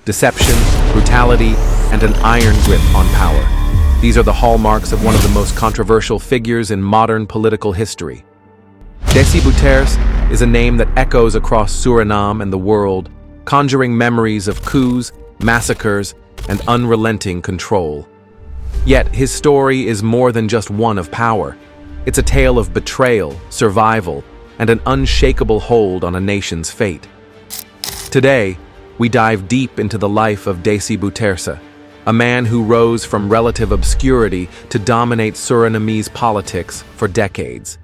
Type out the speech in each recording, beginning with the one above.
deception, brutality, and an iron grip on power. These are the hallmarks of one of the most controversial figures in modern political history. Desi Bouterse is a name that echoes across Suriname and the world, conjuring memories of coups, massacres, and unrelenting control. Yet his story is more than just one of power. It's a tale of betrayal, survival, and an unshakable hold on a nation's fate. Today, we dive deep into the life of Desi Bouterse, a man who rose from relative obscurity to dominate Surinamese politics for decades.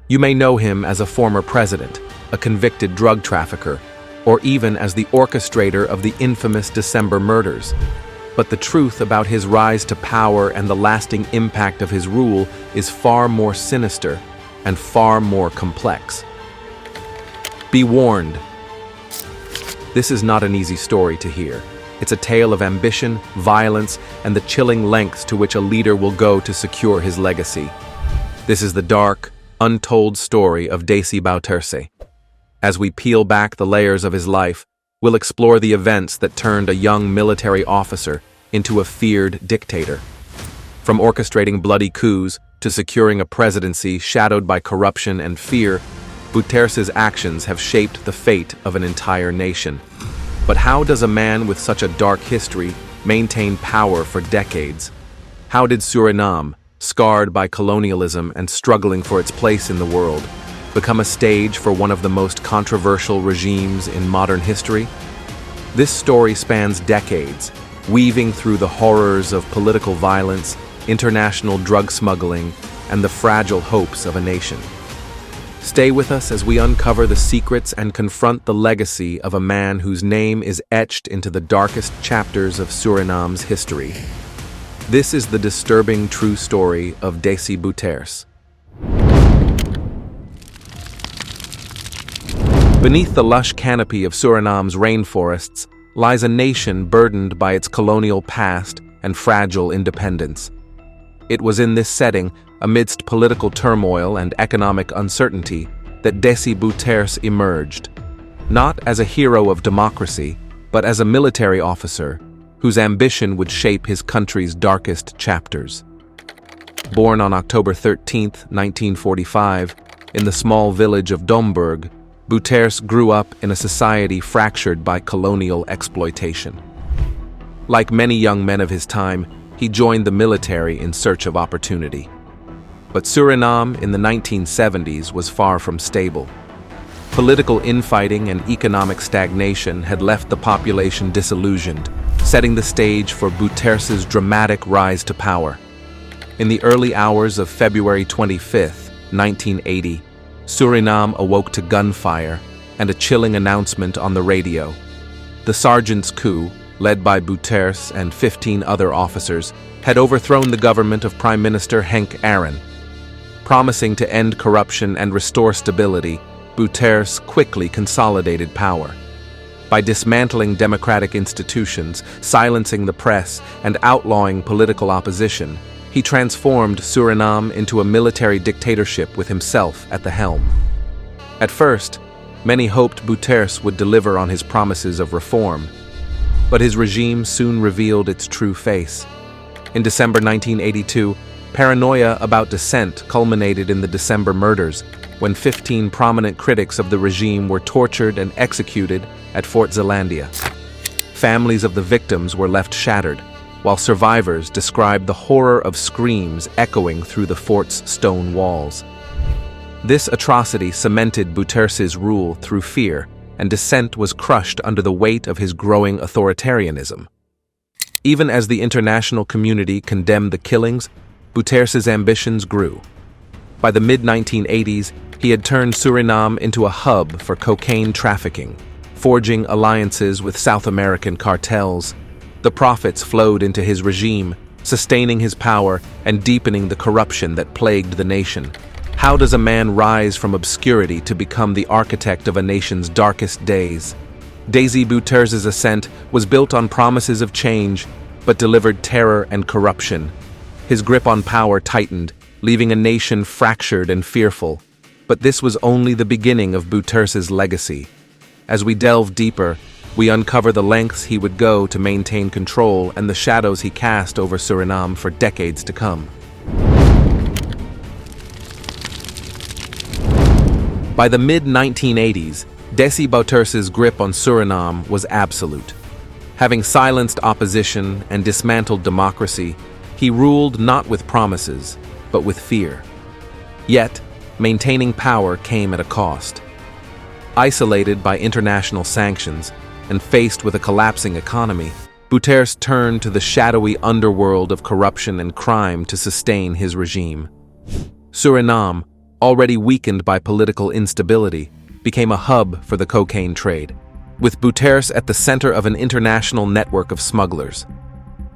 You may know him as a former president, a convicted drug trafficker, or even as the orchestrator of the infamous December murders. But the truth about his rise to power and the lasting impact of his rule is far more sinister and far more complex. Be warned. This is not an easy story to hear. It's a tale of ambition, violence, and the chilling lengths to which a leader will go to secure his legacy. This is the dark, untold story of Desi Bouterse. As we peel back the layers of his life, we'll explore the events that turned a young military officer into a feared dictator. From orchestrating bloody coups to securing a presidency shadowed by corruption and fear, Bouterse's actions have shaped the fate of an entire nation. But how does a man with such a dark history maintain power for decades? How did Suriname, scarred by colonialism and struggling for its place in the world, become a stage for one of the most controversial regimes in modern history? This story spans decades, weaving through the horrors of political violence, international drug smuggling, and the fragile hopes of a nation. Stay with us as we uncover the secrets and confront the legacy of a man whose name is etched into the darkest chapters of Suriname's history. This is the disturbing true story of Desi Bouterse. Beneath the lush canopy of Suriname's rainforests lies a nation burdened by its colonial past and fragile independence. It was in this setting, amidst political turmoil and economic uncertainty, that Desi Bouterse emerged, not as a hero of democracy, but as a military officer whose ambition would shape his country's darkest chapters. Born on October 13, 1945, in the small village of Domburg, Bouterse grew up in a society fractured by colonial exploitation. Like many young men of his time, he joined the military in search of opportunity. But Suriname in the 1970s was far from stable. Political infighting and economic stagnation had left the population disillusioned, setting the stage for Bouterse's dramatic rise to power. In the early hours of February 25, 1980, Suriname awoke to gunfire and a chilling announcement on the radio. The sergeant's coup, led by Bouterse and 15 other officers, had overthrown the government of Prime Minister Henk Aaron. Promising to end corruption and restore stability, Bouterse quickly consolidated power. By dismantling democratic institutions, silencing the press, and outlawing political opposition, he transformed Suriname into a military dictatorship with himself at the helm. At first, many hoped Bouterse would deliver on his promises of reform, but his regime soon revealed its true face. In December 1982, paranoia about dissent culminated in the December murders, when 15 prominent critics of the regime were tortured and executed at Fort Zeelandia. Families of the victims were left shattered, while survivors described the horror of screams echoing through the fort's stone walls. This atrocity cemented Bouterse's rule through fear, and dissent was crushed under the weight of his growing authoritarianism. Even as the international community condemned the killings, Bouterse's ambitions grew. By the mid-1980s, he had turned Suriname into a hub for cocaine trafficking, forging alliances with South American cartels. The profits flowed into his regime, sustaining his power and deepening the corruption that plagued the nation. How does a man rise from obscurity to become the architect of a nation's darkest days? Desi Bouterse's ascent was built on promises of change, but delivered terror and corruption. His grip on power tightened, leaving a nation fractured and fearful. But this was only the beginning of Bouterse's legacy. As we delve deeper, we uncover the lengths he would go to maintain control and the shadows he cast over Suriname for decades to come. By the mid-1980s, Desi Bouterse's grip on Suriname was absolute. Having silenced opposition and dismantled democracy, he ruled not with promises, but with fear. Yet, maintaining power came at a cost. Isolated by international sanctions and faced with a collapsing economy, Bouterse turned to the shadowy underworld of corruption and crime to sustain his regime. Suriname, already weakened by political instability, became a hub for the cocaine trade, with Bouterse at the center of an international network of smugglers.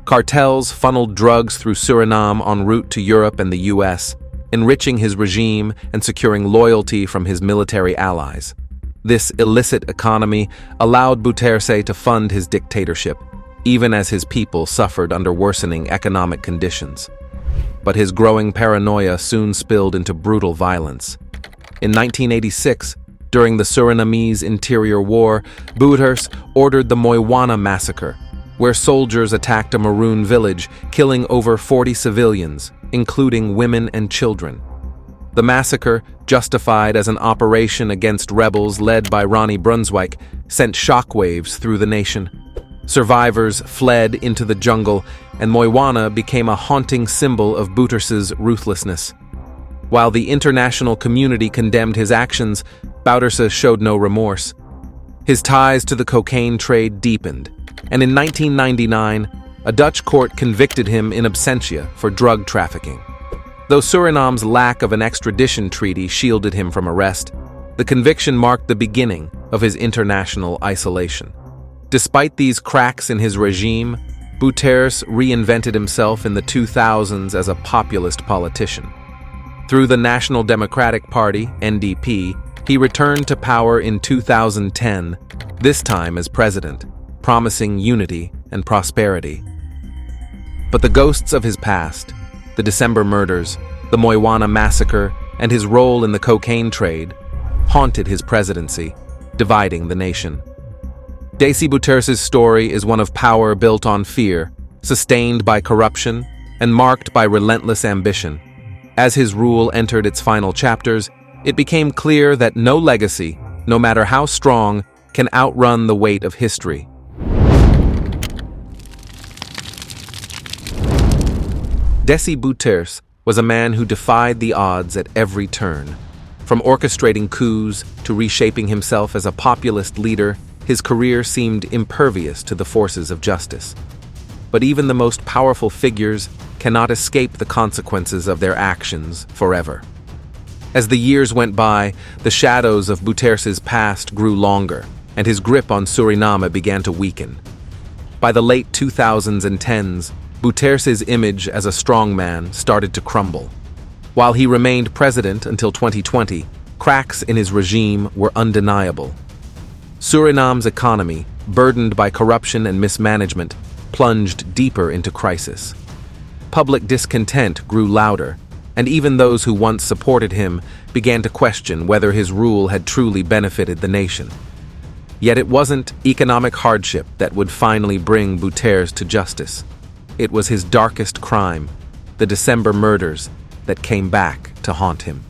Cartels funneled drugs through Suriname en route to Europe and the US, enriching his regime and securing loyalty from his military allies. This illicit economy allowed Bouterse to fund his dictatorship, even as his people suffered under worsening economic conditions. But his growing paranoia soon spilled into brutal violence. In 1986, during the Surinamese interior war, Bouterse ordered the Moiwana massacre, where soldiers attacked a Maroon village, killing over 40 civilians, including women and children. The massacre, justified as an operation against rebels led by Ronnie Brunswijk, sent shockwaves through the nation. Survivors fled into the jungle, and Moiwana became a haunting symbol of Bouterse's ruthlessness. While the international community condemned his actions, Bouterse showed no remorse. His ties to the cocaine trade deepened, and in 1999, a Dutch court convicted him in absentia for drug trafficking. Though Suriname's lack of an extradition treaty shielded him from arrest, the conviction marked the beginning of his international isolation. Despite these cracks in his regime, Bouterse reinvented himself in the 2000s as a populist politician. Through the National Democratic Party, NDP, he returned to power in 2010, this time as president, promising unity and prosperity. But the ghosts of his past, the December murders, the Moiwana massacre, and his role in the cocaine trade, haunted his presidency, dividing the nation. Desi Bouterse's story is one of power built on fear, sustained by corruption, and marked by relentless ambition. As his rule entered its final chapters, it became clear that no legacy, no matter how strong, can outrun the weight of history. Desi Bouterse was a man who defied the odds at every turn. From orchestrating coups to reshaping himself as a populist leader, his career seemed impervious to the forces of justice. But even the most powerful figures cannot escape the consequences of their actions forever. As the years went by, the shadows of Bouterse's past grew longer, and his grip on Suriname began to weaken. By the late 2010s, Bouterse's image as a strongman started to crumble. While he remained president until 2020, cracks in his regime were undeniable. Suriname's economy, burdened by corruption and mismanagement, plunged deeper into crisis. Public discontent grew louder, and even those who once supported him began to question whether his rule had truly benefited the nation. Yet it wasn't economic hardship that would finally bring Bouterse to justice. It was his darkest crime, the December murders, that came back to haunt him.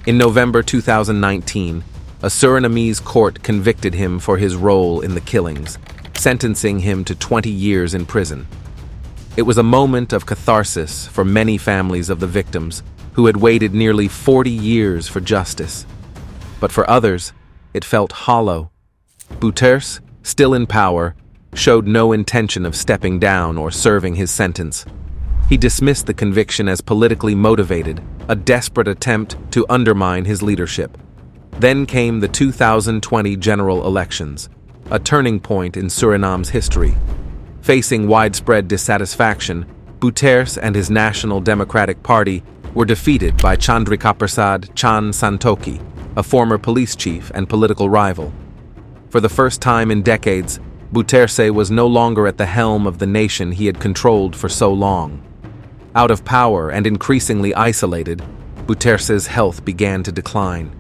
In November 2019, a Surinamese court convicted him for his role in the killings, sentencing him to 20 years in prison. It was a moment of catharsis for many families of the victims who had waited nearly 40 years for justice. But for others, it felt hollow. Bouterse, still in power, showed no intention of stepping down or serving his sentence. He dismissed the conviction as politically motivated, a desperate attempt to undermine his leadership. Then came the 2020 general elections, a turning point in Suriname's history. Facing widespread dissatisfaction, Bouterse and his National Democratic Party were defeated by Chandrikaprasad Chan Santoki, a former police chief and political rival. For the first time in decades, Bouterse was no longer at the helm of the nation he had controlled for so long. Out of power and increasingly isolated, Bouterse's health began to decline.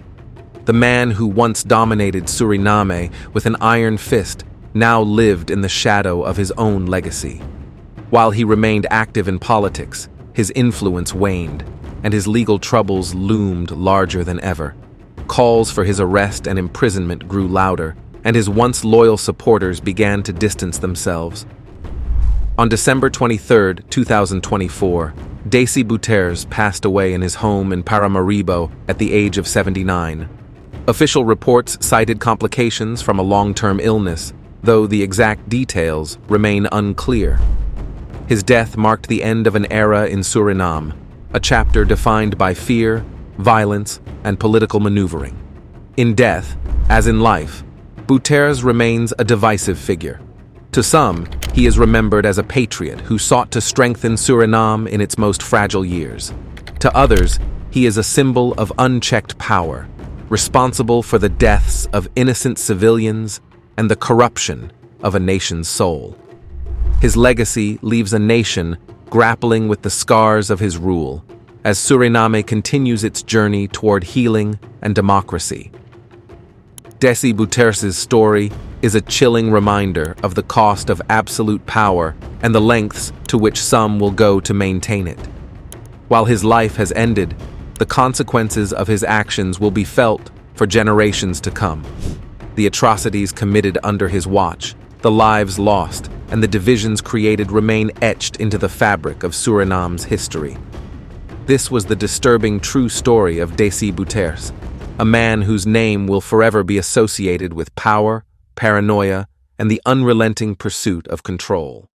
The man who once dominated Suriname with an iron fist now lived in the shadow of his own legacy. While he remained active in politics, his influence waned, and his legal troubles loomed larger than ever. Calls for his arrest and imprisonment grew louder, and his once loyal supporters began to distance themselves. On December 23, 2024, Desi Bouterse passed away in his home in Paramaribo at the age of 79. Official reports cited complications from a long-term illness, though the exact details remain unclear. His death marked the end of an era in Suriname, a chapter defined by fear, violence, and political maneuvering. In death, as in life, Bouterse remains a divisive figure. To some, he is remembered as a patriot who sought to strengthen Suriname in its most fragile years. To others, he is a symbol of unchecked power, responsible for the deaths of innocent civilians and the corruption of a nation's soul. His legacy leaves a nation grappling with the scars of his rule, as Suriname continues its journey toward healing and democracy. Desi Bouterse's story is a chilling reminder of the cost of absolute power and the lengths to which some will go to maintain it. While his life has ended, the consequences of his actions will be felt for generations to come. The atrocities committed under his watch, the lives lost, and the divisions created remain etched into the fabric of Suriname's history. This was the disturbing true story of Desi Bouterse, a man whose name will forever be associated with power, paranoia, and the unrelenting pursuit of control.